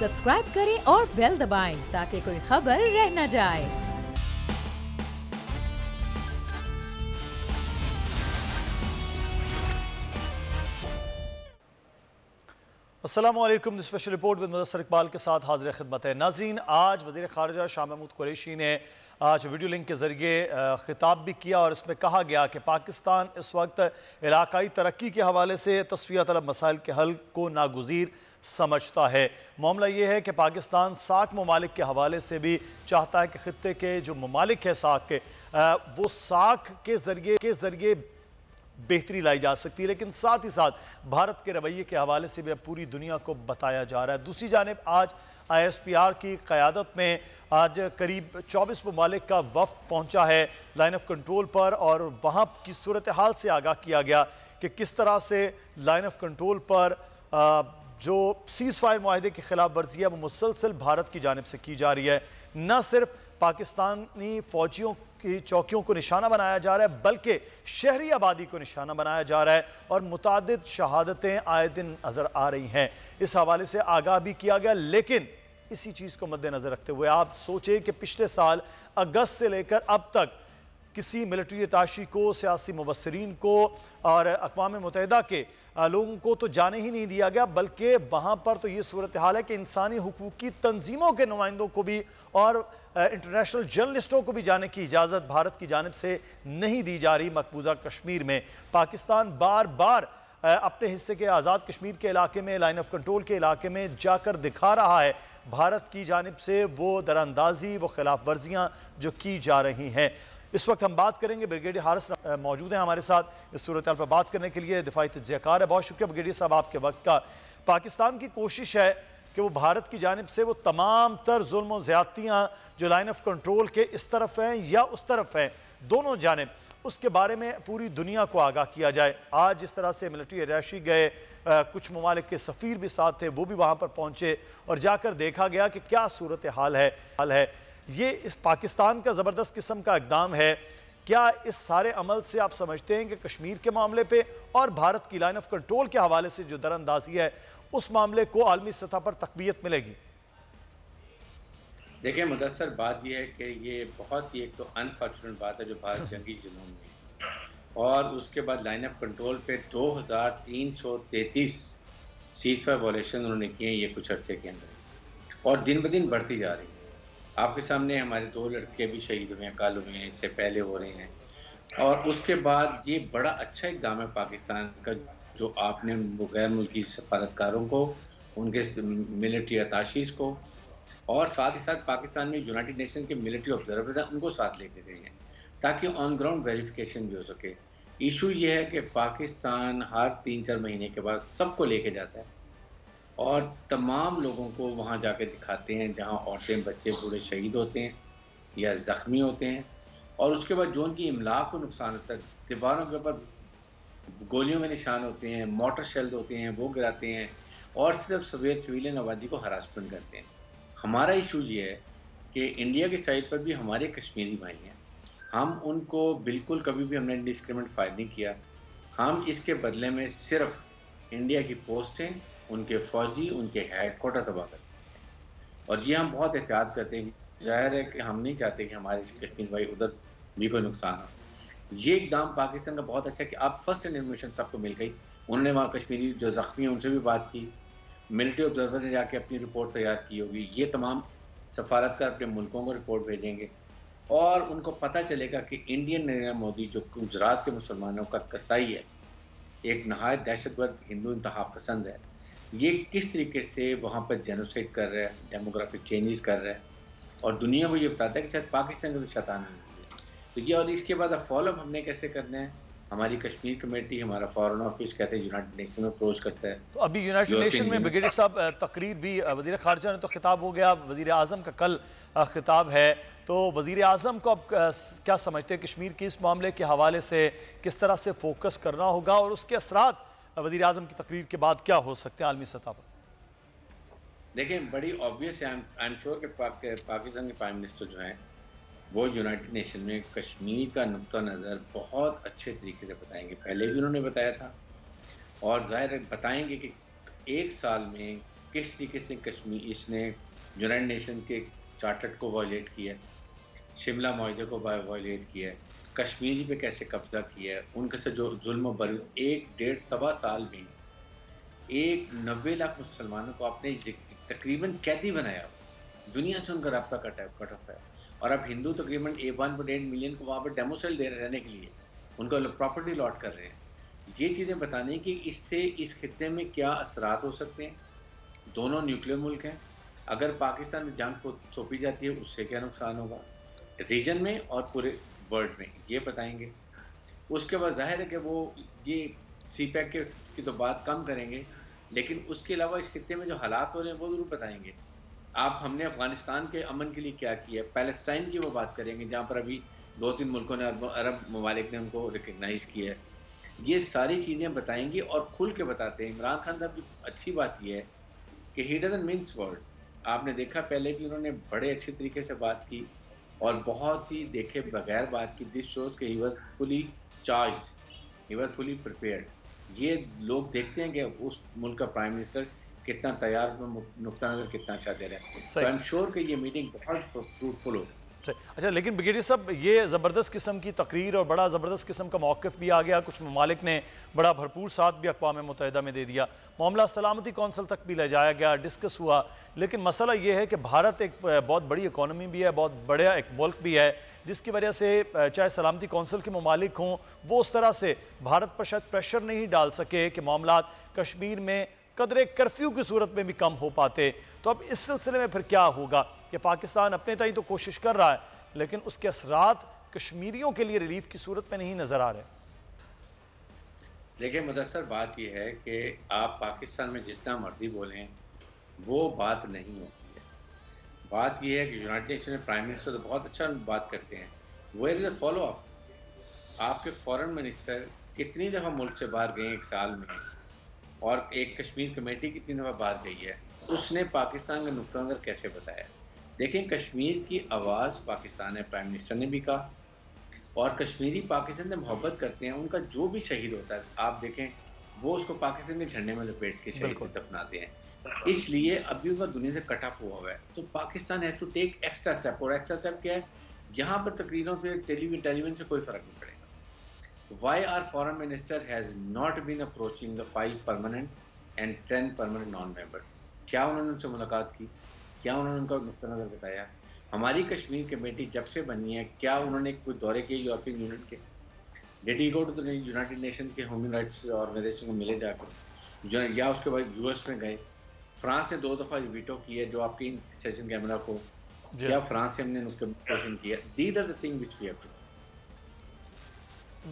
Subscribe करें और bell दबाएं ताकि कोई खबर रह न जाए। अस्सलामुअलैकुम। Special report with Mudassar Iqbal के साथ हाजिर खिदमत है। नाजरीन, आज वज़ीर ख़ारिजा शाह महमूद कुरैशी ने आज वीडियो लिंक के ज़रिए ख़िताब भी किया और इसमें कहा गया कि पाकिस्तान इस वक्त इलाकाई तरक्की के हवाले से तस्फ़िया तलब मसाइल के हल को नागुज़ीर समझता है। मामला ये है कि पाकिस्तान सार्क ममालिक के हवाले से भी चाहता है कि ख़ित्ते के जो ममालिक है सार्क के, वो सार्क के ज़रिए बेहतरी लाई जा सकती है, लेकिन साथ ही साथ भारत के रवैये के हवाले से भी अब पूरी दुनिया को बताया जा रहा है। दूसरी जानिब आज ISPR की क़यादत में आज करीब 24 ममालिक का वफ़द पहुंचा है लाइन ऑफ कंट्रोल पर और वहां की सूरत हाल से आगाह किया गया कि किस तरह से लाइन ऑफ कंट्रोल पर जो सीज़ फायर मुआहदे की खिलाफ वर्जी है वो मुसलसल भारत की जानिब से की जा रही है। न सिर्फ पाकिस्तानी फ़ौजियों की चौकियों को निशाना बनाया जा रहा है बल्कि शहरी आबादी को निशाना बनाया जा रहा है और मुतादिद शहादतें आए दिन नज़र आ रही हैं। इस हवाले से आगाह भी किया गया, लेकिन इसी चीज़ को मद्देनज़र रखते हुए आप सोचें कि पिछले साल अगस्त से लेकर अब तक किसी मिलिट्री अताशी को, सियासी मुबस्सिरीन को और अक़वाम मुत्तहिदा के लोगों को तो जाने ही नहीं दिया गया, बल्कि वहाँ पर तो ये सूरत हाल है कि इंसानी हुकूक की तंजीमों के नुमाइंदों को भी और इंटरनेशनल जर्नलिस्टों को भी जाने की इजाज़त भारत की जानिब से नहीं दी जा रही। मकबूजा कश्मीर में पाकिस्तान बार बार अपने हिस्से के आज़ाद कश्मीर के इलाके में, लाइन ऑफ कंट्रोल के इलाके में जाकर दिखा रहा है भारत की जानिब से वो दरानंदाजी, वो खिलाफ वर्जियाँ जो की जा रही हैं। इस वक्त हम बात करेंगे, ब्रिगेडियर हारिस मौजूद हैं हमारे साथ इस सूरत हाल पर बात करने के लिए। दिफाई तज्ज़ियाकार है, बहुत शुक्रिया ब्रिगेडियर साहब आपके वक्त का। पाकिस्तान की कोशिश है कि वो भारत की जानिब से वो तमाम तर जुल्म और ज़्यादतियाँ जो लाइन ऑफ कंट्रोल के इस तरफ हैं या उस तरफ हैं, दोनों जानिब, उसके बारे में पूरी दुनिया को आगाह किया जाए। आज जिस तरह से मिलिट्री अटैशी गए, कुछ ममालिक के सफ़ीर भी साथ थे, वो भी वहाँ पर पहुँचे और जाकर देखा गया कि क्या सूरत हाल है। ये इस पाकिस्तान का ज़बरदस्त किस्म का इक़दाम है। क्या इस सारे अमल से आप समझते हैं कि कश्मीर के मामले पे और भारत की लाइन ऑफ कंट्रोल के हवाले से जो दरअंदाजी है उस मामले को आलमी सतह पर तक़वियत मिलेगी? देखिए मुदस्सर, बात यह है कि ये बहुत ही एक तो अनफॉर्चुनेट बात है जो भारत जंगी जुनून में और उसके बाद लाइन ऑफ कंट्रोल पे 2333 सीज़ फायर वायलेशन उन्होंने किए ये कुछ अरसे के अंदर और दिन ब दिन बढ़ती जा रही है। आपके सामने हमारे 2 लड़के भी शहीद हुए हैं, कल हुए हैं, इससे पहले हो रहे हैं और उसके बाद ये बड़ा अच्छा इक़दाम है पाकिस्तान का जो आपने गैर मुल्की सफारतकारों को, उनके मिलिट्री अताशीज़ को और साथ ही साथ पाकिस्तान में यूनाइटेड नेशन के मिलिट्री ऑब्जर्वर्स हैं उनको साथ लेके गए हैं ताकि ऑन ग्राउंड वेरिफिकेशन भी हो सके। इशू ये है कि पाकिस्तान हर 3-4 महीने के बाद सबको लेके जाता है और तमाम लोगों को वहाँ जाके दिखाते हैं जहाँ औरतें, बच्चे, बूढ़े शहीद होते हैं या ज़ख्मी होते हैं और उसके बाद जो उनकी इमलाक को नुकसान होता है, दीवारों के ऊपर गोलियों में निशान होते हैं, मोटर शेल्ड होते हैं, वो गिराते हैं और सिर्फ सिविलियन आबादी को हरासमेंट करते हैं। हमारा इशू ये है कि इंडिया की साइड पर भी हमारे कश्मीरी भाई हैं, हम उनको बिल्कुल कभी भी हमने डिस्क्रिमिनेट फायर नहीं किया। हम इसके बदले में सिर्फ इंडिया की पोस्टें, उनके फ़ौजी, उनके हेडक्वार्टर तबाह करते हैं और ये हम बहुत एहतियात करते हैं। ज़ाहिर है कि हम नहीं चाहते कि हमारे कश्मीर भाई उधर भी कोई नुकसान हो। ये इक़दाम पाकिस्तान का बहुत अच्छा है कि आप फर्स्ट इन्फॉर्मेशन सबको मिल गई। उन्होंने वहाँ कश्मीरी जो ज़ख्मी हैं उनसे भी बात की, मिलिट्री ऑब्जर्वर ने जाके अपनी रिपोर्ट तैयार की होगी, ये तमाम सफारतकार अपने मुल्कों को रिपोर्ट भेजेंगे और उनको पता चलेगा कि इंडियन नरेंद्र मोदी जो गुजरात के मुसलमानों का कसाई है, एक नहायत दहशतगर्द हिंदू इंतहा पसंद है, ये किस तरीके से वहाँ पर जेनोसाइड कर रहा है, डेमोग्राफिक चेंजेस कर रहा है और दुनिया को ये बताता है कि शायद पाकिस्तान का शैतान है। तो ये और इसके बाद अब फॉलोअप हमने कैसे करना है, हमारी कश्मीर कमेटी, हमारा फॉरेन ऑफिस कहते हैं यूनाइटेड नेशन में अप्रोच करता है। तो अभी यूनाइटेड नेशन में ब्रिगेडियर साहब तकरीर भी, वज़ीर ख़ारिजा ने तो खिताब हो गया, वज़ीर आज़म का कल खिताब है, तो वज़ीर आज़म को अब क्या समझते हैं कश्मीर के इस मामले के हवाले से किस तरह से फोकस करना होगा और उसके असरात वज़ीर आज़म की तकरीर के बाद क्या हो सकते हैं आलमी सतह पर? देखिए बड़ी ऑब्वियस है, आई एम श्योर कि पाकिस्तान के प्राइम मिनिस्टर जो हैं वो यूनाइटेड नेशन में कश्मीर का नुक्ता नज़र बहुत अच्छे तरीके से बताएंगे। पहले भी उन्होंने बताया था और ज़ाहिर है बताएंगे कि 1 साल में किस तरीके से कश्मीर इसने यूनाइटेड नेशन के चार्टर को वायलेट किया, शिमला मुआहदे को वायलेट किया है, कश्मीरी पे कैसे कब्जा किया है, उनके से जो जुल्म बर 1-1.5-1.25 साल में 90 लाख मुसलमानों को आपने तकरीबन कैदी बनाया, दुनिया से उनका रब्ता कट ऑफ है। और अब हिंदू तकरीबन 1.8 मिलियन को वहाँ पर डेमोसेल दे रहने के लिए, उनको प्रॉपर्टी लॉट कर रहे हैं। ये चीज़ें बताने कि इससे इस खित्ते में क्या असरात हो सकते हैं। दोनों न्यूक्लियर मुल्क हैं, अगर पाकिस्तान में जंग सौंपी जाती है उससे क्या नुकसान होगा रीजन में और पूरे वर्ल्ड में, ये बताएंगे। उसके बाद जाहिर है कि वो ये CPEC की तो बात कम करेंगे, लेकिन उसके अलावा इस खित्ते में जो हालात हो रहे हैं वो ज़रूर बताएंगे। आप हमने अफ़गानिस्तान के अमन के लिए क्या किया, पैलेस्टाइन की वो बात करेंगे जहाँ पर अभी 2-3 मुल्कों ने, अरब ममालिक ने उनको रिकगनाइज़ किया है। ये सारी चीज़ें बताएंगे और खुल के बताते हैं। इमरान खान साहब की अच्छी बात यह है कि ही डजंट मिन्स वर्ड। आपने देखा पहले भी उन्होंने बड़े अच्छे तरीके से बात की और बहुत ही देखे बगैर बात की। दिस शोज कि he was fully charged, he was fully prepared. ये लोग देखते हैं कि उस मुल्क का प्राइम मिनिस्टर कितना तैयार, नुक्ता नज़र कितना अच्छा दे रहा है। तो आई एम श्योर कि ये मीटिंग बहुत फ्रूटफुल होगी। अच्छा, लेकिन ब्रिगेडियर साहब ये ज़बरदस्त किस्म की तकरीर और बड़ा ज़बरदस्त किस्म का मौक़िफ़ भी आ गया, कुछ ममालिक ने बड़ा भरपूर साथ भी अक़वाम मुत्तहिदा में दे दिया, मामला सलामती कौंसिल तक भी ले जाया गया, डिस्कस हुआ। लेकिन मसला ये है कि भारत एक बहुत बड़ी इकॉनमी भी है, बहुत बड़ा एक मुल्क भी है, जिसकी वजह से चाहे सलामती कौंसिल के ममालिक हों वो उस तरह से भारत पर शायद प्रेशर नहीं डाल सके कि मामला कश्मीर में कदरे कर्फ्यू की सूरत में भी कम हो पाते। तो अब इस सिलसिले में फिर क्या होगा कि पाकिस्तान अपने ताईं तो कोशिश कर रहा है, लेकिन उसके असरात कश्मीरियों के लिए रिलीफ की सूरत में नहीं नजर आ रहे। देखिए मुदस्सर, बात यह है कि आप पाकिस्तान में जितना मर्जी बोलें वो बात नहीं होती है। बात यह है कि यूनाइटेड नेशन में प्राइम मिनिस्टर तो बहुत अच्छा बात करते हैं, where is the follow up. आपके फॉरेन मिनिस्टर कितनी दफ़ा मुल्क से बाहर गए एक साल में, और एक कश्मीर कमेटी कितनी दफ़ा बाहर गई है, उसने पाकिस्तान का नुक्ता नज़र कैसे बताया। देखें, कश्मीर की आवाज़ पाकिस्तान है, प्राइम मिनिस्टर ने भी कहा, और कश्मीरी पाकिस्तान से मोहब्बत करते हैं। उनका जो भी शहीद होता है आप देखें वो उसको पाकिस्तान के झंडे में लपेट के शहीद को दफनाते हैं। इसलिए अभी उनका दुनिया से कट ऑफ हुआ है, तो Pakistan has to take extra step. और एक्स्ट्रा स्टेप क्या है, यहाँ पर तकरीरों से टेलीविजन से कोई फ़र्क नहीं पड़ेगा। Why our foreign minister has not been approaching the 5 permanent and 10 permanent non-members? क्या उन्होंने उनसे मुलाकात की, क्या उन्होंने उनका नुक्ता नज़र बताया। हमारी कश्मीर कमेटी जब से बनी है, क्या उन्होंने कोई दौरे किए यूरोपियन यूनियन के? Did he go to the United Nation के ह्यूमन राइट्स ऑर्गेनाइजेशन को मिले जाकर, या उसके बाद US में गए? फ्रांस ने 2 दफ़ा वीटो किया जो आपके सेशन कैमरा को, क्या फ्रांस से हमने नोटिफिकेशन किया? These are the thing which we have to.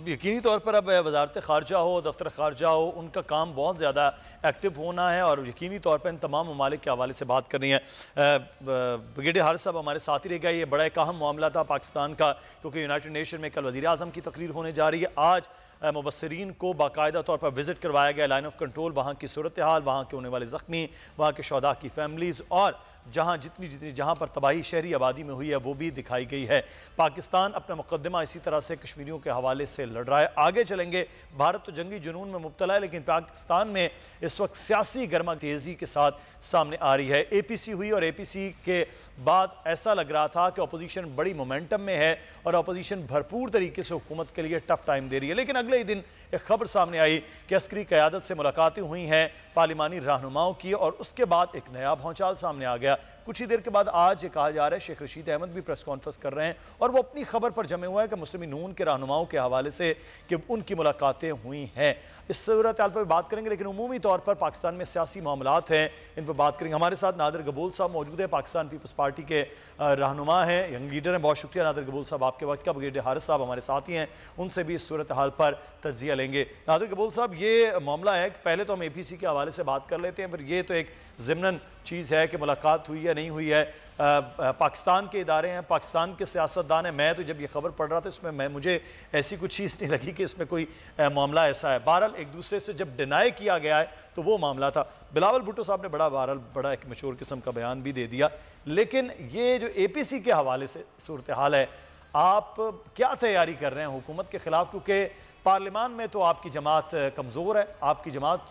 यकीनी तौर पर अब वजारत ख़ारजा हो, दफ्तर ख़ारजा हो, उनका काम बहुत ज़्यादा एक्टिव होना है और यकीनी तौर पर इन तमाम ममालिक के हवाले से बात करनी है। ब्रिगेडियर हारिस साहब हमारे साथ ही रह गए। ये बड़ा एक अहम मामला था पाकिस्तान का, क्योंकि यूनाइटेड नेशन में कल वज़ीर आज़म की तकरीर होने जा रही है। आज मुबस्सिरीन को बाकायदा तौर पर विज़िट करवाया गया, लाइन ऑफ कंट्रोल, वहाँ की सूरत हाल, वहाँ के होने वाले ज़ख्मी, वहाँ के शहदा की फैमिलीज़, और जहाँ पर तबाही शहरी आबादी में हुई है वो भी दिखाई गई है। पाकिस्तान अपना मुकदमा इसी तरह से कश्मीरियों के हवाले से लड़ रहा है। आगे चलेंगे। भारत तो जंगी जुनून में मुब्तला है, लेकिन पाकिस्तान में इस वक्त सियासी गर्मा तेज़ी के साथ सामने आ रही है। APC हुई और APC के बाद ऐसा लग रहा था कि अपोजिशन बड़ी मोमेंटम में है और अपोजिशन भरपूर तरीके से हुकूमत के लिए टफ टाइम दे रही है। लेकिन अगले ही दिन एक खबर सामने आई कि अस्करी क़यादत से मुलाकातें हुई हैं पार्लिमानी रहनुमाओं की, और उसके बाद एक नया भौचाल सामने आ गया। कुछ ही देर के बाद आज ये कहा जा रहा है शेख रशीद अहमद भी प्रेस कॉन्फ्रेंस कर रहे हैं और वो अपनी खबर पर जमे हुआ है कि मुस्लिम नून के रहनुमाओं के हवाले से कि उनकी मुलाकातें हुई हैं। इस सूरत हाल पर बात करेंगे, लेकिन उमूमी तौर पर पाकिस्तान में सियासी मामलात हैं, इन पर बात करेंगे। हमारे साथ नादिर गबूल साहब मौजूद है, पाकिस्तान पीपल्स पार्टी के रहनुमा हैं, यंग लीडर हैं। बहुत शुक्रिया नादिर गबूल साहब आपके वक्त का। ब्रिगेडियर हारिस साहब हमारे साथ ही हैं, उनसे भी इस सूरत हाल पर तज्जिया लेंगे। नादिर गबूल साहब, ये मामला है कि पहले तो हम APC के हवाले से बात कर लेते हैं, फिर ये तो एक ज़िमनन चीज़ है कि मुलाकात हुई या नहीं हुई है। पाकिस्तान के इदारे हैं, पाकिस्तान के सियासतदान हैं। मैं तो जब ये खबर पढ़ रहा था इसमें मुझे ऐसी कुछ चीज़ नहीं लगी कि इसमें कोई मामला ऐसा है। बहरहाल एक दूसरे से जब डिनाई किया गया है तो वो मामला था। बिलावल भुट्टो साहब ने बड़ा एक मशहूर किस्म का बयान भी दे दिया। लेकिन ये जो APC के हवाले से सूरत हाल है, आप क्या तैयारी कर रहे हैं हुकूमत के ख़िलाफ़? क्योंकि पार्लियामान में तो आपकी जमात कमज़ोर है, आपकी जमात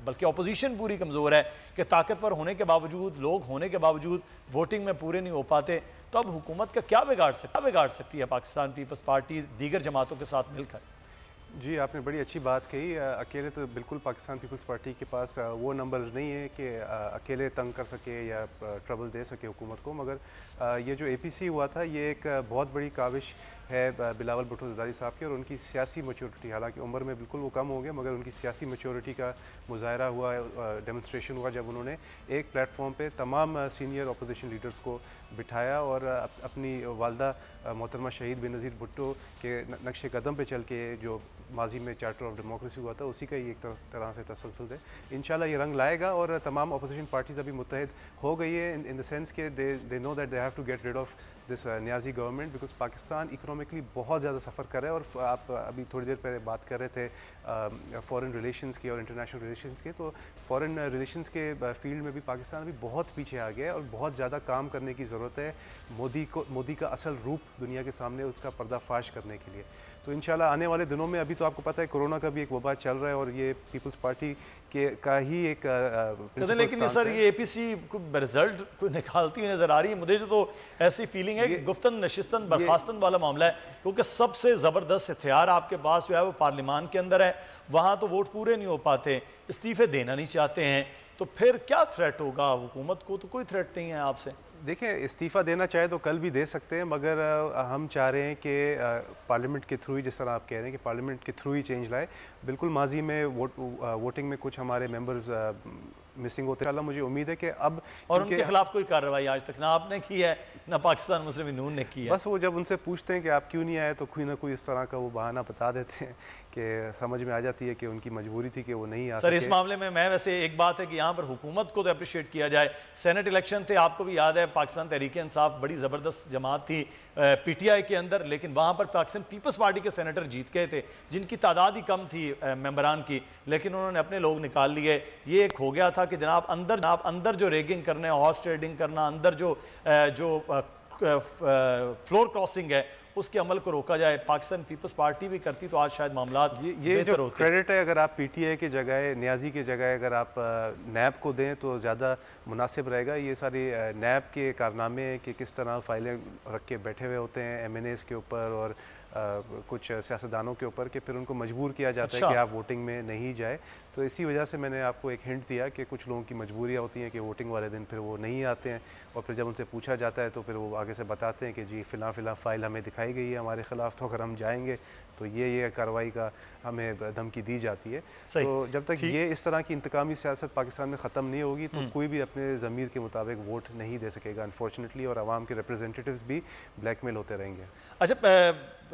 बल्कि अपोजिशन पूरी कमज़ोर है कि ताकतवर होने के बावजूद, लोग होने के बावजूद वोटिंग में पूरे नहीं हो पाते, तो अब हुकूमत का क्या बिगाड़ सकती है पाकिस्तान पीपल्स पार्टी दीगर जमातों के साथ मिलकर? जी, आपने बड़ी अच्छी बात कही। अकेले तो बिल्कुल पाकिस्तान पीपल्स पार्टी के पास वो नंबर्स नहीं है कि अकेले तंग कर सके या ट्रबल दे सके हुकूमत को, मगर ये जो APC हुआ था ये एक बहुत बड़ी काविश है बिलावल भुट्टो ज़रदारी साहब की, और उनकी सियासी मैच्योरिटी, हालांकि उम्र में बिल्कुल वो कम हो गए, मगर उनकी सियासी मैच्योरिटी का मुजाहरा हुआ, डेमोन्स्ट्रेशन हुआ जब उन्होंने एक प्लेटफॉर्म पे तमाम सीनियर अपोजिशन लीडर्स को बिठाया और अपनी वालदा मोहतरमा शहीद बेनज़ीर भुट्टो के नक्शे कदम पे चल के जो माजी में चार्टर ऑफ डेमोक्रेसी हुआ था उसी का ही एक तरह से तसलसल है। इंशाल्लाह ये रंग लाएगा और तमाम अपोजिशन पार्टीज़ अभी मुत्तहिद हो गई है इन द सेंस के they know that they have to get rid of this Niazi government, because Pakistan economically बहुत ज़्यादा सफ़र कर रहा है। और आप अभी थोड़ी देर पहले बात कर रहे थे फॉरेन रिलेशंस की और इंटरनेशनल रिलेशंस के, तो फॉरेन रिलेशंस के फील्ड में भी पाकिस्तान अभी बहुत पीछे आ गया है और बहुत ज़्यादा काम करने की ज़रूरत है मोदी का असल रूप दुनिया के सामने उसका पर्दाफाश करने के लिए। तो इंशाल्लाह आने वाले दिनों में, अभी तो आपको पता है कोरोना का भी एक वबा चल रहा है और ये पीपल्स पार्टी का ही एक लेकिन सर ये APC रिजल्ट कोई निकालती हुई नजर आ रही है। मुझे तो ऐसी फीलिंग है कि गुफ्तन नशिस्तन बर्खास्तन वाला मामला है, क्योंकि सबसे ज़बरदस्त हथियार आपके पास जो है वो पार्लियामान के अंदर है, वहाँ तो वोट पूरे नहीं हो पाते, इस्तीफे देना नहीं चाहते हैं, तो फिर क्या थ्रेट होगा हुकूमत को? तो कोई थ्रेट नहीं है आपसे। देखिए, इस्तीफ़ा देना चाहे तो कल भी दे सकते हैं, मगर हम चाह रहे हैं कि पार्लियामेंट के थ्रू ही, जिस तरह आप कह रहे हैं कि पार्लियामेंट के थ्रू ही चेंज लाए। बिल्कुल माजी में वोटिंग में कुछ हमारे मेंबर्स मिसिंग होते हैं। मुझे उम्मीद है कि अब और उनके खिलाफ कोई कार्रवाई आज तक ना आपने की है ना पाकिस्तान मुस्लिम नून ने की है। बस वो जब उनसे पूछते हैं कि आप क्यों नहीं आए तो कोई ना कोई इस तरह का वो बहाना बता देते हैं कि समझ में आ जाती है कि उनकी मजबूरी थी कि वो नहीं आ सके। सर इस मामले में मैं वैसे एक बात है कि यहाँ पर हुकूमत को तो अप्रिशिएट किया जाए। सेनेट इलेक्शन थे, आपको भी याद है, पाकिस्तान तहरीक इंसाफ बड़ी ज़बरदस्त जमात थी PTI के अंदर, लेकिन वहाँ पर पाकिस्तान पीपल्स पार्टी के सेनेटर जीत गए थे जिनकी तादाद ही कम थी मेंबरान की, लेकिन उन्होंने अपने लोग निकाल लिए। ये एक हो गया था कि जनाब अंदर जो रेगिंग करना है, हॉर्स ट्रेडिंग करना, अंदर जो फ्लोर क्रॉसिंग है उसके अमल को रोका जाए। पाकिस्तान पीपल्स पार्टी भी करती तो आज शायद मामला ये जो क्रेडिट है, अगर आप PTI के जगह, न्याजी के जगह अगर आप नैब को दें तो ज़्यादा मुनासिब रहेगा। ये सारी नैब के कारनामे कि किस तरह फाइलें रख के बैठे हुए होते हैं MNAs के ऊपर और कुछ सियासतदानों के ऊपर, कि फिर उनको मजबूर किया जाता है कि आप वोटिंग में नहीं जाए। तो इसी वजह से मैंने आपको एक हिंट दिया कि कुछ लोगों की मजबूरियाँ होती हैं कि वोटिंग वाले दिन फिर वो नहीं आते हैं, और फिर जब उनसे पूछा जाता है तो फिर वो आगे से बताते हैं कि जी फ़िलहाल फ़ाइल हमें दिखाई गई है हमारे ख़िलाफ़, तो अगर हम जाएंगे तो ये कार्रवाई का हमें धमकी दी जाती है। तो जब तक ये इस तरह की इंतकामी सियासत पाकिस्तान में ख़त्म नहीं होगी तो कोई भी अपने ज़मीर के मुताबिक वोट नहीं दे सकेगा अनफॉर्चुनेटली, और आवाम के रिप्रेजेंटेटिव्स भी ब्लैकमेल होते रहेंगे। अच्छा,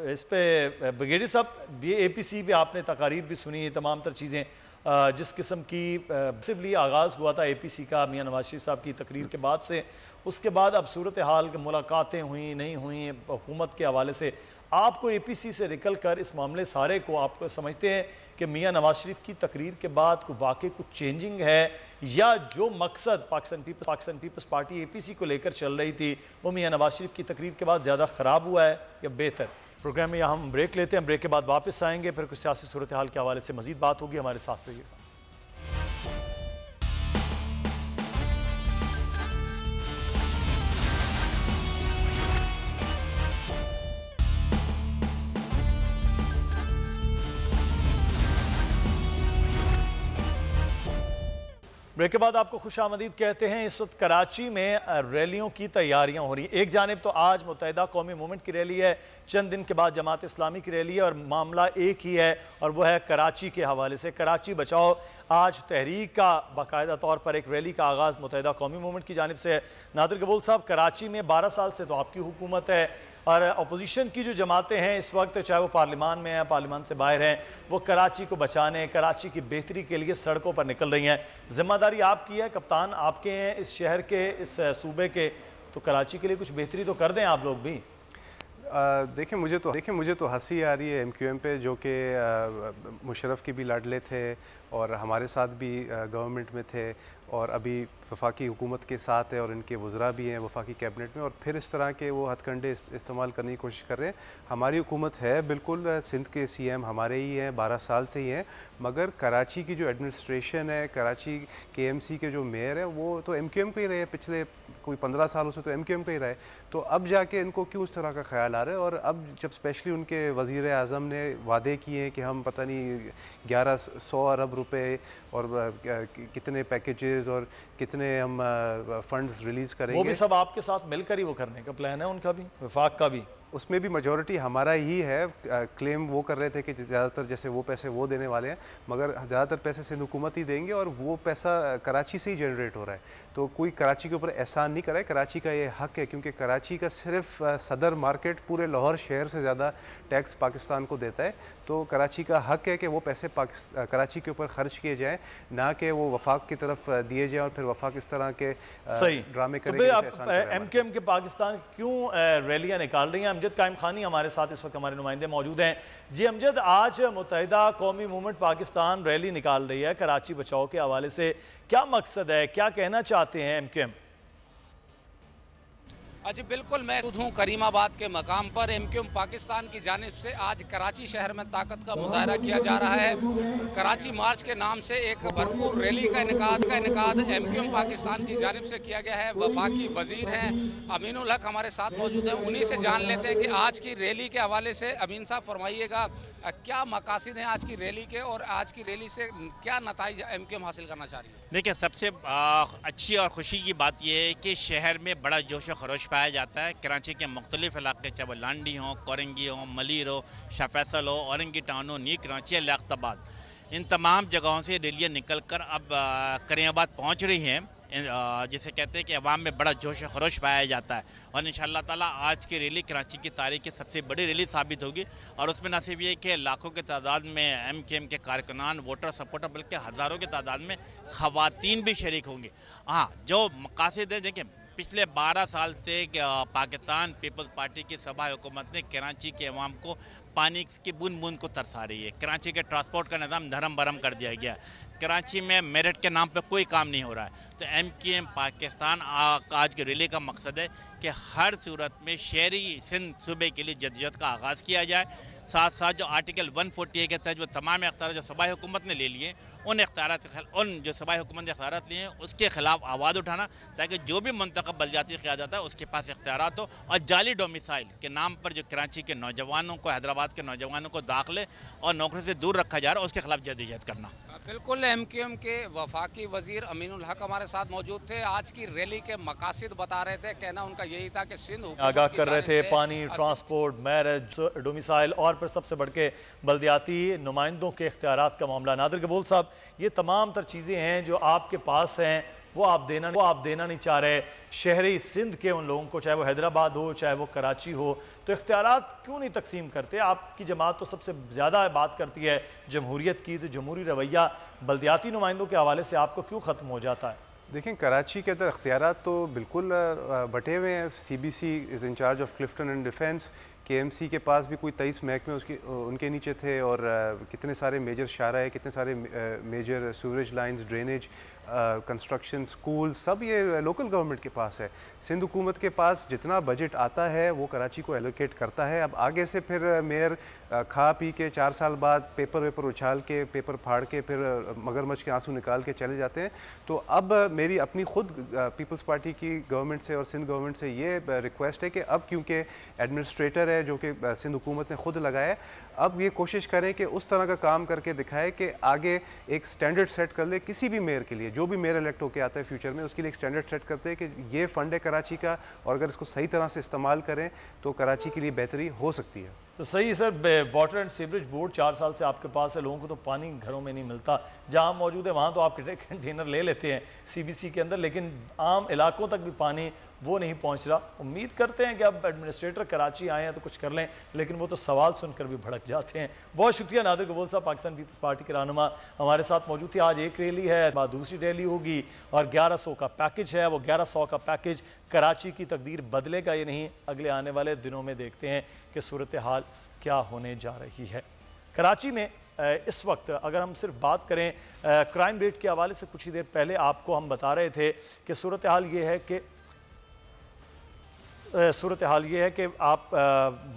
इस पे ब्रिगेडियर साहब, ये APC पे आपने तकारीर भी सुनी, तमाम तर चीज़ें जिस किस्म की सिवली आगाज़ हुआ था APC का मियां नवाज शरीफ साहब की तकरीर के बाद से, उसके बाद अब सूरत हाल की मुलाकातें हुई नहीं हुई हुकूमत के हवाले से, आपको APC से निकल कर इस मामले सारे को आप समझते हैं कि मियां नवाज शरीफ की तकरीर के बाद को वाकई कुछ चेंजिंग है, या जो मकसद पाकिस्तान पीपल्स पार्टी APC को लेकर चल रही थी वो मियां नवाज शरीफ की तकरीर के बाद ज़्यादा ख़राब हुआ है या बेहतर? प्रोग्राम में यहाँ हम ब्रेक लेते हैं, ब्रेक के बाद वापस आएंगे, फिर कुछ सियासी सूरत हाल के हवाले से मजीद बात होगी। हमारे साथ रहिएगा। ब्रेक के बाद आपको खुशामदीद कहते हैं। इस वक्त कराची में रैलियों की तैयारियां हो रही हैं। एक जानिब तो आज मुत्तहिदा कौमी मूवमेंट की रैली है, चंद दिन के बाद जमात इस्लामी की रैली है, और मामला एक ही है और वह है कराची के हवाले से। कराची बचाओ आज तहरीक का बाकायदा तौर पर एक रैली का आगाज़ मुत्तहिदा कौमी मूवमेंट की जानिब से है। नादिर कबूल साहब, कराची में 12 साल से तो आपकी हुकूमत है, और अपोजिशन की जो जमातें हैं इस वक्त, चाहे वो पार्लियामान में हैं, पार्लियामान से बाहर हैं, वो कराची को बचाने, कराची की बेहतरी के लिए सड़कों पर निकल रही हैं। जिम्मेदारी आपकी है, कप्तान आपके हैं इस शहर के, इस सूबे के, तो कराची के लिए कुछ बेहतरी तो कर दें आप लोग भी। देखिए मुझे तो हंसी आ रही है MQM पे, जो कि मुशर्रफ की भी लाडले थे और हमारे साथ भी गवर्नमेंट में थे, और अभी वफाकी हुकूमत के साथ है और इनके वज़रा भी हैं वफाकी कैबिनेट में, और फिर इस तरह के वो हथकंडे इस्तेमाल करने की कोशिश कर रहे हैं। हमारी हुकूमत है बिल्कुल, सिंध के CM हमारे ही हैं, 12 साल से ही हैं, मगर कराची की जो एडमिनिस्ट्रेशन है, कराची KMC के जो मेयर है वो तो MQM का ही रहे, पिछले कोई 15 सालों से तो MQM का ही रहे। तो अब जाके इनको क्यों इस तरह का ख्याल आ रहा है? और अब जब स्पेशली उनके वज़ीर आज़म ने वादे किए हैं कि हम पता नहीं 1100 अरब रुपए और कितने पैकेजेस और कितने हम फंड्स रिलीज़ करेंगे, वो भी सब आपके साथ मिलकर ही वो करने का प्लान है उनका भी, वफाक का भी? उसमें भी मेजॉरिटी हमारा ही है। क्लेम वो कर रहे थे कि ज़्यादातर जैसे वो पैसे वो देने वाले हैं, मगर ज़्यादातर पैसे सिंध हुकूमत ही देंगे और वो पैसा कराची से ही जनरेट हो रहा है। तो कोई कराची के ऊपर एहसान नहीं कराए, कराची का ये हक है, क्योंकि कराची का सिर्फ सदर मार्केट पूरे लाहौर शहर से ज़्यादा टैक्स पाकिस्तान को देता है। तो कराची का हक है कि वो पैसे कराची के ऊपर खर्च किए जाएँ, ना कि वो वफाक की तरफ दिए जाएँ और फिर वफाक इस तरह के ड्रामे करेंगे। अब MQM के पाकिस्तान क्यों रैलियाँ निकाल रही हैं? अमजद कायम खानी हमारे साथ इस वक्त हमारे नुमाइंदे मौजूद हैं। जी अमजद, आज मुत्तहिदा कौमी मूवमेंट पाकिस्तान रैली निकाल रही है कराची बचाओ के हवाले से, क्या मकसद है, क्या कहना चाहते हैं MQM? जी बिल्कुल, मैं खुद हूँ करीमाबाद के मकाम पर। MQM पाकिस्तान की जानिब से आज कराची शहर में ताकत का मुजाहरा किया जा रहा है। कराची मार्च के नाम से एक भरपूर रैली का इनेकाद MQM पाकिस्तान की जानिब से किया गया है। वफाकी वजीर हैं अमीनुल हक हमारे साथ मौजूद हैं, उन्हीं से जान लेते हैं कि आज की रैली के हवाले से। अमीन साहब फरमाइएगा, क्या मकासद हैं आज की रैली के और आज की रैली से क्या नताइज MQM हासिल करना चाह रही है? देखिए, सबसे अच्छी और खुशी की बात यह है कि शहर में बड़ा जोश व खरोश पाया जाता है। कराची के मुख्तलिफ इलाके, चाहे वो लांडी हो, कोरंगी हो, मलिर हो, शाह फैसल हो, औरंगी टाउन हो, न्यू कराची, लियाकताबाद, इन तमाम जगहों से रैलियाँ निकल कर अब करीमाबाद पहुँच रही हैं, जिसे कहते हैं कि अवाम में बड़ा जोश व खरोश पाया जाता है। और इंशाअल्लाह ताला आज की रैली कराची की तारीख की सबसे बड़ी रैली साबित होगी। और उसमें न सिर्फ ये कि लाखों की तादाद में MQM के कारकुनान, वोटर, सपोर्टर, बल्कि हज़ारों की तादाद में ख़वातीन भी शरीक होंगी। हाँ, जो मकासद है, देखिए पिछले 12 साल से पाकिस्तान पीपल्स पार्टी की सूबा हुकूमत ने कराची के अवाम को पानी की बूंद बूंद को तरसा रही है। कराची के ट्रांसपोर्ट का निज़ाम धर्म भरम कर दिया गया। कराची में मेरिट के नाम पे कोई काम नहीं हो रहा है। तो MQM पाकिस्तान आज की रैली का मकसद है कि हर सूरत में शहरी सिंध सूबे के लिए जदोजहद का आगाज़ किया जाए। साथ साथ जो आर्टिकल 148 के तहत जो तमाम इख्तियार जो सूबाई हुकूमत ने ले लिए, उन जो सूबाई हुकूमत ने इख्तियार लिए हैं उसके खिलाफ आवाज़ उठाना, ताकि जो भी मुंतखब बलदियाती क़यादत है उसके पास इख्तियारात हो। और जाली डोमिसाइल के नाम पर जो कराची के नौजवानों को, हैदराबाद के नौजवानों को दाखिले और नौकरी से दूर रखा जा रहा है, उसके खिलाफ जदोजहद करना। बिल्कुल, MQM के वफाकी वजीर अमीनुल हक हमारे साथ मौजूद थे। आज की रैली के मकासद बता रहे थे। कहना उनका यही था कि सिंध आगाह कर रहे थे पानी, ट्रांसपोर्ट, मैरिज, डोमिसाइल और फिर सबसे बढ़ के बल्दियाती नुमाइंदों के इख्तियारात का मामला। नादिर कबूल साहब, ये तमाम तर चीज़ें हैं जो आपके पास हैं, वो आप देना नहीं चाह रहे शहरी सिंध के उन लोगों को, चाहे वो हैदराबाद हो, चाहे वो कराची हो, तो इख्तियारात क्यों नहीं तकसीम करते? आपकी जमात तो सबसे ज़्यादा बात करती है जमहूरियत की, तो जमहूरी रवैया बल्दियाती नुमाइंदों के हवाले से आपको क्यों ख़त्म हो जाता है? देखें, कराची के अंदर इख्तियारात तो बिल्कुल बटे हुए हैं। CBC is in charge of Clifton and defence. KMC के पास भी कोई 23 महकमे उनके नीचे थे, और कितने सारे मेजर शारा है, कितने सारे major sewerage lines, drainage, construction, school, सब ये लोकल गवर्नमेंट के पास है। सिंध हुकूमत के पास जितना बजट आता है वो कराची को एलोकेट करता है। अब आगे से फिर मेयर खा पी के 4 साल बाद पेपर उछाल के, पेपर फाड़ के, फिर मगरमच्छ के आंसू निकाल के चले जाते हैं। तो अब मेरी अपनी खुद पीपल्स पार्टी की गवर्नमेंट से और सिंध गवर्नमेंट से ये रिक्वेस्ट है कि अब क्योंकि एडमिनिस्ट्रेटर है जो कि सिंध हुकूमत ने खुद लगाया है, अब ये कोशिश करें कि उस तरह का काम करके दिखाए कि आगे एक स्टैंडर्ड सेट कर ले किसी भी मेयर के लिए, जो भी मेयर इलेक्ट होकर आता है फ्यूचर में, उसके लिए एक स्टैंडर्ड सेट करते हैं कि ये फ़ंड है कराची का, और अगर इसको सही तरह से इस्तेमाल करें तो कराची के लिए बेहतरी हो सकती है। तो सही sir, water and sewerage board 4 साल से आपके पास है, लोगों को तो पानी घरों में नहीं मिलता। जहाँ मौजूद है वहाँ तो आप कंटेनर ले लेते हैं CBC के अंदर, लेकिन आम इलाकों तक भी पानी वो नहीं पहुँच रहा। उम्मीद करते हैं कि अब एडमिनिस्ट्रेटर कराची आए हैं तो कुछ कर लें, लेकिन वो तो सवाल सुनकर भी भड़क जाते हैं। बहुत शुक्रिया नादिर कबूल साहब, पाकिस्तान पीपल्स पार्टी के रहनुमा हमारे साथ मौजूद थे। आज एक रैली है, बाद दूसरी रैली होगी, और 1100 का पैकेज है। वो 1100 का पैकेज कराची की तकदीर बदलेगा या नहीं, अगले आने वाले दिनों में देखते हैं कि सूरत हाल क्या होने जा रही है। कराची में इस वक्त अगर हम सिर्फ बात करें क्राइम रेट के हवाले से, कुछ ही देर पहले आपको हम बता रहे थे कि सूरत हाल ये है कि आप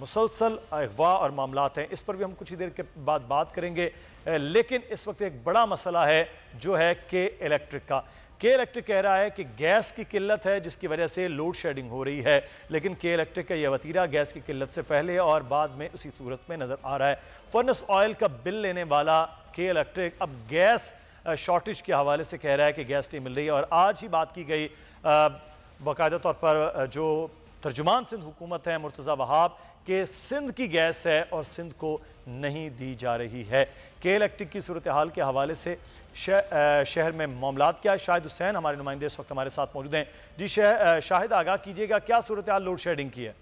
मुसलसल अगवा और मामलात हैं, इस पर भी हम कुछ ही देर के बाद बात करेंगे। लेकिन इस वक्त एक बड़ा मसला है जो है के इलेक्ट्रिक का। के इलेक्ट्रिक कह रहा है कि गैस की किल्लत है जिसकी वजह से लोड शेडिंग हो रही है, लेकिन के इलेक्ट्रिक का यह वतीरा गैस की किल्लत से पहले और बाद में उसी सूरत में नज़र आ रहा है। फर्नेस ऑयल का बिल लेने वाला के इलेक्ट्रिक अब गैस शॉर्टेज के हवाले से कह रहा है कि गैस नहीं मिल रही है। और आज ही बात की गई बाकायदा तौर पर जो तर्जुमान सिंध हुकूमत है मुर्तज़ा वहाब के सिंध की गैस है और सिंध को नहीं दी जा रही है। के इलेक्ट्रिक की सूरत हाल के हवाले से शहर में मामलात क्या है, शाहिद हुसैन हमारे नुमाइंदे इस वक्त हमारे साथ मौजूद हैं। जी शाहिद, आगाह कीजिएगा, क्या सूरत हाल लोड शेडिंग की है?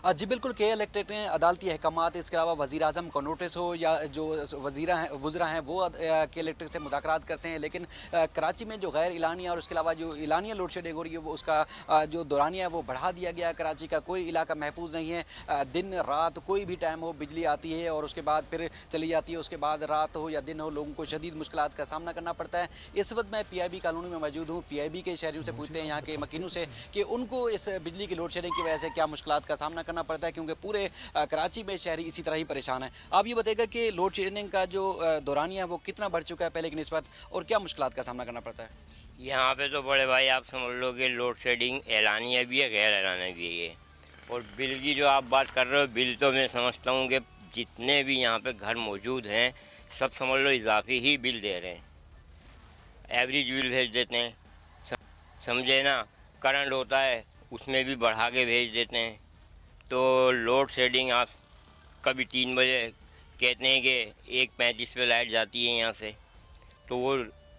जी बिल्कुल, के इलेक्ट्रिक ने अदालती अहकामात, इसके अलावा वज़ीर आज़म को नोटिस हो या जो वज़रा हैं वो के इलेक्ट्रिक से मुज़ाकरात करते हैं, लेकिन कराची में जो गैर इलानिया और उसके अलावा जो इलानिया लोड शेडिंग हो रही है वो उसका जो दौरानिया है वो बढ़ा दिया गया। कराची का कोई इलाका महफूज नहीं है, दिन रात कोई भी टाइम हो बिजली आती है और उसके बाद फिर चली जाती है, उसके बाद रात हो या दिन हो लोगों को शदीद मुश्किलात का सामना करना पड़ता है। इस वक्त मैं PIB कॉलोनी में मौजूद हूँ। PIB के शहरियों से पूछते हैं, यहाँ के मकीनों से, कि उनको इस बिजली की लोड शेडिंग की वजह से क्या मुश्किलात का सामना करना पड़ता है, क्योंकि पूरे कराची में शहरी इसी तरह ही परेशान है। आप ये बताइएगा कि लोड शेडिंग का जो दौरानिया है वो कितना बढ़ चुका है पहले की निस्बत और क्या मुश्किलात का सामना करना पड़ता है? यहाँ पे तो बड़े भाई आप समझ लो कि लोड शेडिंग एलानिया भी है, गैर एलानिया भी है ये। और बिल की जो आप बात कर रहे हो, बिल तो मैं समझता हूँ कि जितने भी यहाँ पे घर मौजूद हैं सब समझ लो इजाफी ही बिल दे रहे हैं, एवरेज बिल भेज देते हैं, समझे ना। करंट होता है उसमें भी बढ़ा के भेज देते हैं। तो लोड शेडिंग आप कभी 3 बजे कहते हैं कि 1:35 पे लाइट जाती है यहाँ से, तो वो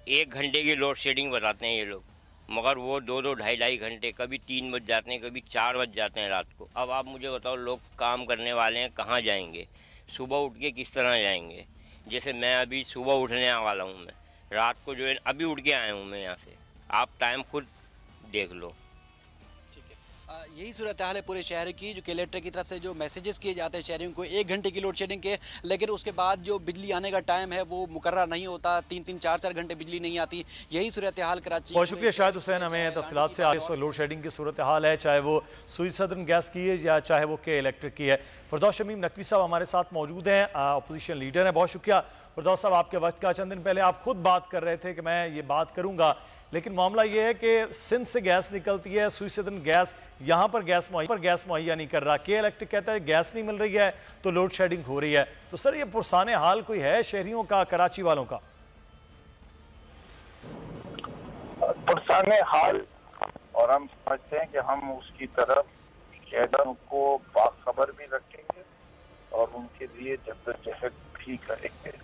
1 घंटे की लोड शेडिंग बताते हैं ये लोग, मगर वो 2-2, ढाई घंटे, कभी 3 बज जाते हैं, कभी 4 बज जाते हैं रात को। अब आप मुझे बताओ, लोग काम करने वाले हैं, कहाँ जाएंगे? सुबह उठ के किस तरह जाएंगे? जैसे मैं अभी सुबह उठने वाला हूँ, मैं रात को जो है अभी उठ के आया हूँ मैं यहाँ से, आप टाइम खुद देख लो। यही सूरत हाल है पूरे शहर की, जो के इलेक्ट्रिक की तरफ से जो मैसेजेस किए जाते हैं शहरियों को 1 घंटे की लोड शेडिंग के, लेकिन उसके बाद जो बिजली आने का टाइम है वो मुकर्रर नहीं होता, 3-3, 4-4 घंटे बिजली नहीं आती। यही सूरत हाल कराची। बहुत शुक्रिया शाहिद हुसैन, हमें तफसीलात से आगे इस वक्त लोड शेडिंग की सूरत हाल है, चाहे वो सुई सदर्न गैस की है या चाहे वो के इलेक्ट्रिक की है। फिरदौस शमीम नकवी साहब हमारे साथ मौजूद हैं, अपोजिशन लीडर हैं। बहुत शुक्रिया फिरदौस साहब आपके वक्त का। चंद दिन पहले आप खुद बात कर रहे थे कि मैं ये बात करूँगा, लेकिन मामला ये है कि सिंध से गैस निकलती है, सुई सदर्न गैस यहाँ पर गैस मुहैया नहीं कर रहा। के इलेक्ट्रिक कहता है गैस नहीं मिल रही है तो लोड शेडिंग हो रही है। तो सर ये पुरसाने हाल कोई है शहरियों का, कराची वालों का? पुरसाने हाल, और हम समझते हैं कि हम उसकी तरफ शहरों को बाखबर भी रखेंगे और उनके लिए जद्दोजहद भी करेंगे।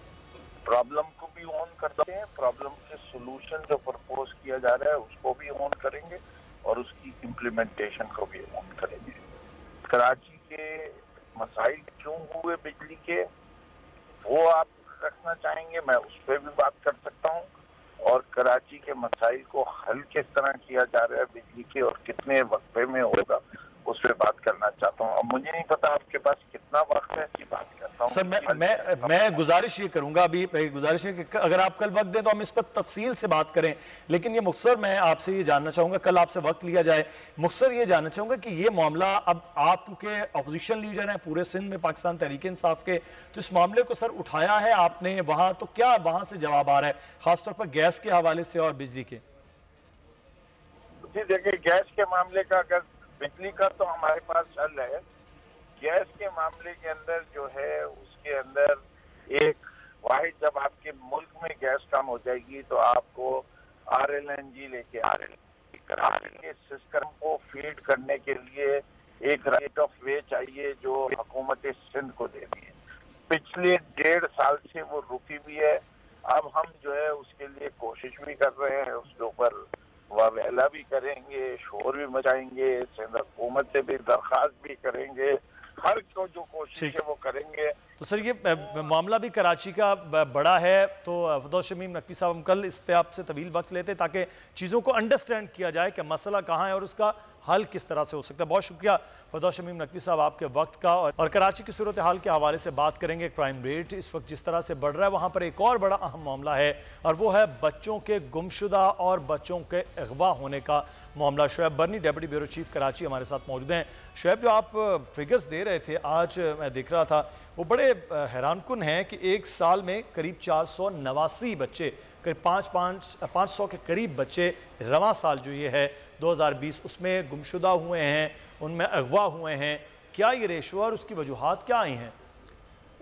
प्रॉब्लम को भी ऑन करते हैं, प्रॉब्लम के सोल्यूशन जो प्रपोज किया जा रहा है उसको भी ऑन करेंगे और उसकी इम्प्लीमेंटेशन को भी ऑन करेंगे। कराची के मसाइल क्यों हुए बिजली के, वो आप रखना चाहेंगे, मैं उस पर भी बात कर सकता हूँ। और कराची के मसाइल को हल किस तरह किया जा रहा है बिजली के और कितने वक्फे में होगा उस पर बात करना चाहता हूँ। अब मुझे नहीं पता आपके पास कितना वक्त है कि बात करता हूँ। सर मैं गुजारिश ये करूंगा, अभी गुजारिश है कि अगर आप कल वक्त दें तो हम इस पर तफसील से बात करें, लेकिन ये मुख्तसर मैं आपसे ये जानना चाहूंगा, कल आपसे वक्त लिया जाए, मुख्तसर ये जानना चाहूंगा कि ये मामला अब आप क्योंकि अपोजिशन लीडर हैं पूरे सिंध में पाकिस्तान तहरीक इंसाफ के, तो इस मामले को सर उठाया है आपने वहां, तो क्या वहां से जवाब आ रहा है खासतौर पर गैस के हवाले से और बिजली के? जी देखिए, गैस के मामले का, अगर बिजली का तो हमारे पास हल है, गैस के मामले के अंदर जो है उसके अंदर एक वाहिद, जब आपके मुल्क में गैस कम हो जाएगी तो आपको RLNG लेके RLNG सिस्टम को फीड करने के लिए एक राइट ऑफ वे चाहिए जो हुकूमत सिंध को देनी है। पिछले 1.5 साल से वो रुकी भी है। अब हम जो है उसके लिए कोशिश भी कर रहे हैं, उसके ऊपर वावेला भी करेंगे, शोर भी मचाएंगे, सिंध हुकूमत से भी दरख्वास्त भी करेंगे, हर को जो कोशिश है वो करेंगे तो सर ये मामला भी कराची का बड़ा है, तो फरदौस शमीम नकवी साहब हम कल इस पे आपसे तवील वक्त लेते ताकि चीज़ों को अंडरस्टैंड किया जाए कि मसला कहाँ है और उसका हल किस तरह से हो सकता है। बहुत शुक्रिया फरदौस शमीम नकवी साहब आपके वक्त का। और कराची की सूरत हाल के हवाले से बात करेंगे। क्राइम रेट इस वक्त जिस तरह से बढ़ रहा है, वहाँ पर एक और बड़ा अहम मामला है और वो है बच्चों के गुमशुदा और बच्चों के अगवा होने का मामला। शुएब बर्नी, डेप्यूटी ब्यूरो चीफ कराची, हमारे साथ मौजूद हैं। शुएब, जो आप फिगर्स दे रहे थे आज मैं देख रहा था, वो बड़े हैरानकुन हैं कि एक साल में करीब 489 बच्चे, करीब 500 के करीब बच्चे रवां साल जो ये है 2020 उसमें गुमशुदा हुए हैं, उनमें अगवा हुए हैं। क्या ये रेशो और उसकी वजूहात क्या आई हैं?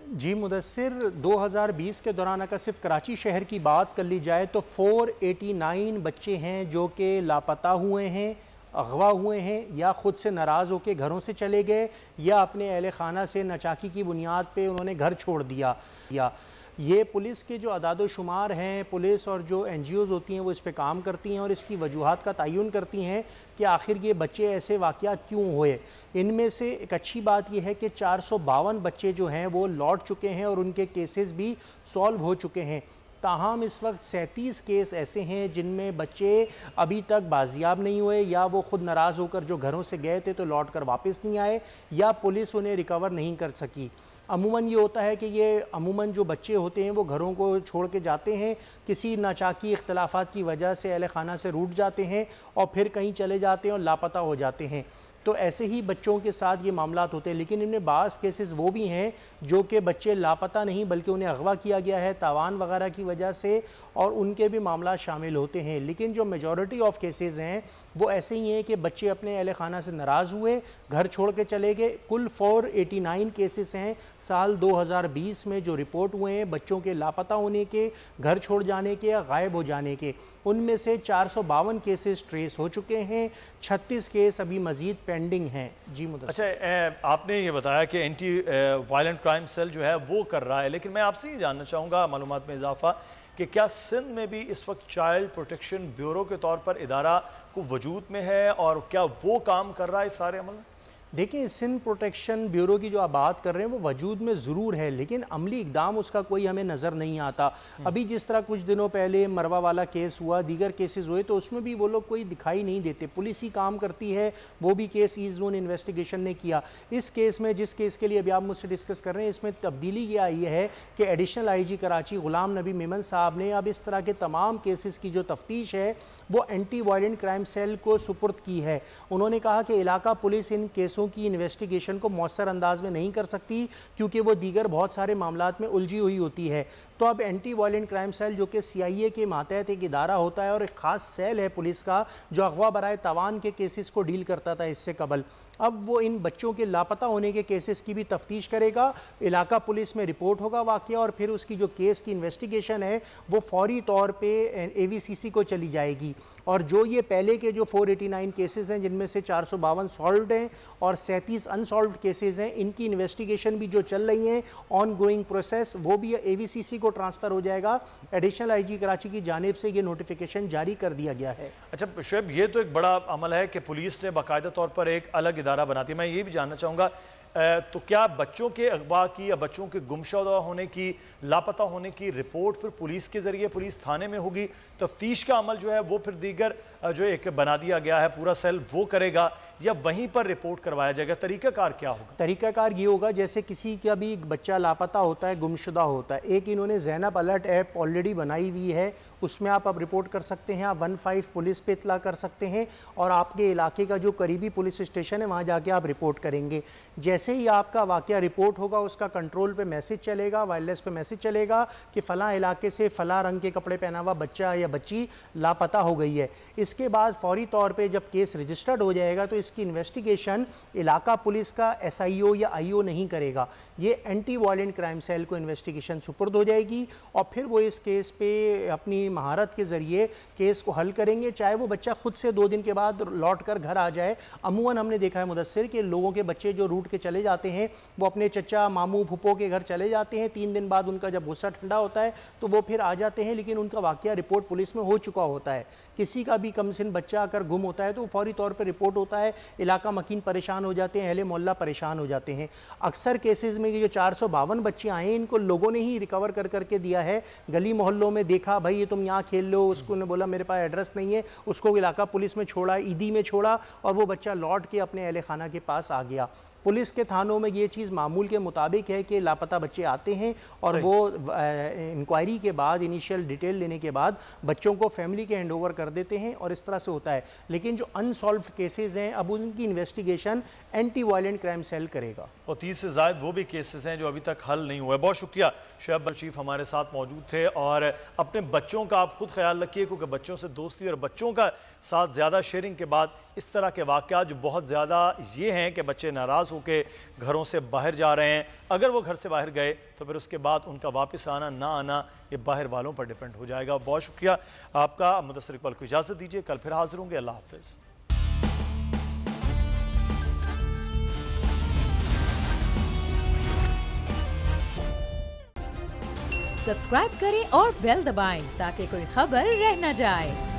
जी मुदस्सिर, 2020 के दौरान अगर सिर्फ कराची शहर की बात कर ली जाए तो 489 बच्चे हैं जो कि लापता हुए हैं, अगवा हुए हैं, या ख़ुद से नाराज़ होकर घरों से चले गए या अपने अहल खाना से नाचाकी की बुनियाद पे उन्होंने घर छोड़ दिया। या ये पुलिस के जो अदाद शुमार हैं, पुलिस और जो NGOs होती हैं वो इस पे काम करती हैं और इसकी वजूहात का तयन करती हैं कि आखिर ये बच्चे ऐसे वाक़यात क्यों हुए। इनमें से एक अच्छी बात यह है कि 452 बच्चे जो हैं वो लौट चुके हैं और उनके केसेस भी सॉल्व हो चुके हैं। ताहम इस वक्त 37 केस ऐसे हैं जिनमें बच्चे अभी तक बाजियाब नहीं हुए, या वो ख़ुद नाराज़ होकर जो घरों से गए थे तो लौट कर वापस नहीं आए, या पुलिस उन्हें रिकवर नहीं कर सकी। अमूमन ये होता है कि ये अमूमन जो बच्चे होते हैं वो घरों को छोड़ के जाते हैं, किसी नाचाकी इख्तलाफात की वजह से अहल खाना से रूठ जाते हैं और फिर कहीं चले जाते हैं और लापता हो जाते हैं। तो ऐसे ही बच्चों के साथ ये मामलात होते हैं। लेकिन इनमें बाज़ केसेस वो भी हैं जो कि बच्चे लापता नहीं बल्कि उन्हें अगवा किया गया है तावान वगैरह की वजह से, और उनके भी मामला शामिल होते हैं। लेकिन जो मेजॉरिटी ऑफ केसेस हैं वो ऐसे ही हैं कि बच्चे अपने अहल खाना से नाराज़ हुए, घर छोड़ के चले गए। कुल 489 केसेस हैं साल 2020 में जो रिपोर्ट हुए हैं बच्चों के लापता होने के, घर छोड़ जाने के या गायब हो जाने के। उनमें से 452 केसेस ट्रेस हो चुके हैं, 36 केस अभी मज़ीद पेंडिंग हैं। जी मुदस्सिर। अच्छा, आपने ये बताया कि एंटी वायलेंट क्राइम सेल जो है वो कर रहा है, लेकिन मैं आपसे ये जानना चाहूँगा मालूमात में इजाफा कि क्या सिंध में भी इस वक्त चाइल्ड प्रोटेक्शन ब्यूरो के तौर पर इदारा को वजूद में है और क्या वो काम कर रहा है इस सारे अमल में? देखिए, सिंध प्रोटेक्शन ब्यूरो की जो आप बात कर रहे हैं वो वजूद में ज़रूर है, लेकिन अमली इकदाम उसका कोई हमें नज़र नहीं आता। अभी जिस तरह कुछ दिनों पहले मरवा वाला केस हुआ, दीगर केसेस हुए, तो उसमें भी वो लोग कोई दिखाई नहीं देते। पुलिस ही काम करती है, वो भी केस ईस्ट जोन इन्वेस्टिगेशन ने किया। इस केस में, जिस केस के लिए अभी आप मुझसे डिस्कस कर रहे हैं, इसमें तब्दीली ये आई है कि एडिशनल IG कराची गुलाम नबी मेमन साहब ने अब इस तरह के तमाम केसेस की जो तफ्तीश है वो एंटी वायलेंट क्राइम सेल को सुपुर्द की है। उन्होंने कहा कि इलाका पुलिस इन केसों की इन्वेस्टिगेशन को मौसर अंदाज में नहीं कर सकती क्योंकि वो दीगर बहुत सारे मामलात में उलझी हुई होती है। तो अब एंटी वायलेंट क्राइम सेल जो कि CIA के मातहत एक इदारा होता है और एक ख़ास सेल है पुलिस का जो अगवा बराए तवान के केसेस को डील करता था इससे कबल, अब वो इन बच्चों के लापता होने के केसेस की भी तफ्तीश करेगा। इलाका पुलिस में रिपोर्ट होगा वाक़या और फिर उसकी जो केस की इन्वेस्टिगेशन है वो फौरी तौर पे AVCC को चली जाएगी। और जो ये पहले के जो 489 केसेस हैं जिनमें से 452 सॉल्व्ड हैं और 37 अनसॉल्व्ड केसेस हैं, इनकी इन्वेस्टिगेशन भी जो चल रही हैं ऑन गोइंग प्रोसेस, वो भी AVCC को ट्रांसफ़र हो जाएगा। एडिशनल IG कराची की जानिब से ये नोटिफिकेशन जारी कर दिया गया है। अच्छा शुएब, ये तो एक बड़ा अमल है कि पुलिस ने बाकायदा तौर पर एक अलग इदारा बनाती है। मैं ये भी जानना चाहूँगा, तो क्या बच्चों के अगवा की या बच्चों के गुमशुदा होने की, लापता होने की रिपोर्ट फिर पुलिस के ज़रिए पुलिस थाने में होगी, तफ्तीश का अमल जो है वो फिर दीगर जो एक बना दिया गया है पूरा सेल वो करेगा, या वहीं पर रिपोर्ट करवाया जाएगा? तरीक़ाकार क्या होगा? तरीक़ाकार ये होगा जैसे किसी का भी बच्चा लापता होता है, गुमशुदा होता है, एक इन्होंने ज़ैनब अलर्ट ऐप ऑलरेडी बनाई हुई है, उसमें आप अब रिपोर्ट कर सकते हैं। आप 15 पुलिस पे इतला कर सकते हैं और आपके इलाके का जो करीबी पुलिस स्टेशन है वहाँ जाके आप रिपोर्ट करेंगे। जैसे ही आपका वाक़या रिपोर्ट होगा उसका कंट्रोल पे मैसेज चलेगा, वायरलेस पे मैसेज चलेगा कि फ़लाँ इलाके से फ़लाँ रंग के कपड़े पहना हुआ बच्चा या बच्ची लापता हो गई है। इसके बाद फौरी तौर पर जब केस रजिस्टर्ड हो जाएगा तो इसकी इन्वेस्टिगेशन इलाका पुलिस का SIO या IO नहीं करेगा, ये एंटी वायलेंट क्राइम सेल को इन्वेस्टिगेशन सुपुर्द हो जाएगी और फिर वो इस केस पे अपनी महारत के ज़रिए केस को हल करेंगे, चाहे वो बच्चा खुद से 2 दिन के बाद लौट कर घर आ जाए। अमूमन हमने देखा है मुदस्सिर कि लोगों के बच्चे जो रूट के चले जाते हैं वो अपने चचा मामू फूफो के घर चले जाते हैं, 3 दिन बाद उनका जब गुस्सा ठंडा होता है तो वो फिर आ जाते हैं, लेकिन उनका वाक़या रिपोर्ट पुलिस में हो चुका होता है। किसी का भी कम सिन बच्चा अगर गुम होता है तो फौरी तौर पर रिपोर्ट होता है, इलाका मकीन परेशान हो जाते हैं, अहले मोहल्ला परेशान हो जाते हैं। अक्सर केसेस में जो 452 बच्चे आए हैं इनको लोगों ने ही रिकवर कर करके दिया है। गली मोहल्लों में देखा, भाई ये तुम यहाँ खेल लो, उसको ने बोला मेरे पास एड्रेस नहीं है, उसको इलाका पुलिस में छोड़ा, ईदी में छोड़ा और वो बच्चा लौट के अपने अहले खाना के पास आ गया। पुलिस के थानों में ये चीज़ मामूल के मुताबिक है कि लापता बच्चे आते हैं और वो इंक्वायरी के बाद, इनिशियल डिटेल लेने के बाद बच्चों को फैमिली के हैंड ओवर कर देते हैं और इस तरह से होता है। लेकिन जो अनसॉल्व्ड केसेस हैं अब उनकी investigation anti violent crime cell करेगा और 30 से ज़ायद वो भी केसेस हैं जो अभी तक हल नहीं हुए। बहुत शुक्रिया, शुएब बशीर हमारे साथ मौजूद थे। और अपने बच्चों का आप खुद ख्याल रखिए, क्योंकि बच्चों से दोस्ती और बच्चों का साथ ज़्यादा शेयरिंग के बाद इस तरह के वाक़यात जो बहुत ज़्यादा ये हैं कि बच्चे नाराज़ होकर घरों से बाहर जा रहे हैं। अगर वो घर से बाहर गए तो फिर उसके बाद उनका वापस आना ना आना ये बाहर वालों पर डिपेंड हो जाएगा। बहुत शुक्रिया आपका। मुदस्सिर इकबाल को इजाज़त दीजिए, कल फिर हाजिर होंगे। अल्लाह हाफ़िज़। सब्सक्राइब करें और बेल दबाएं ताकि कोई खबर रह न जाए।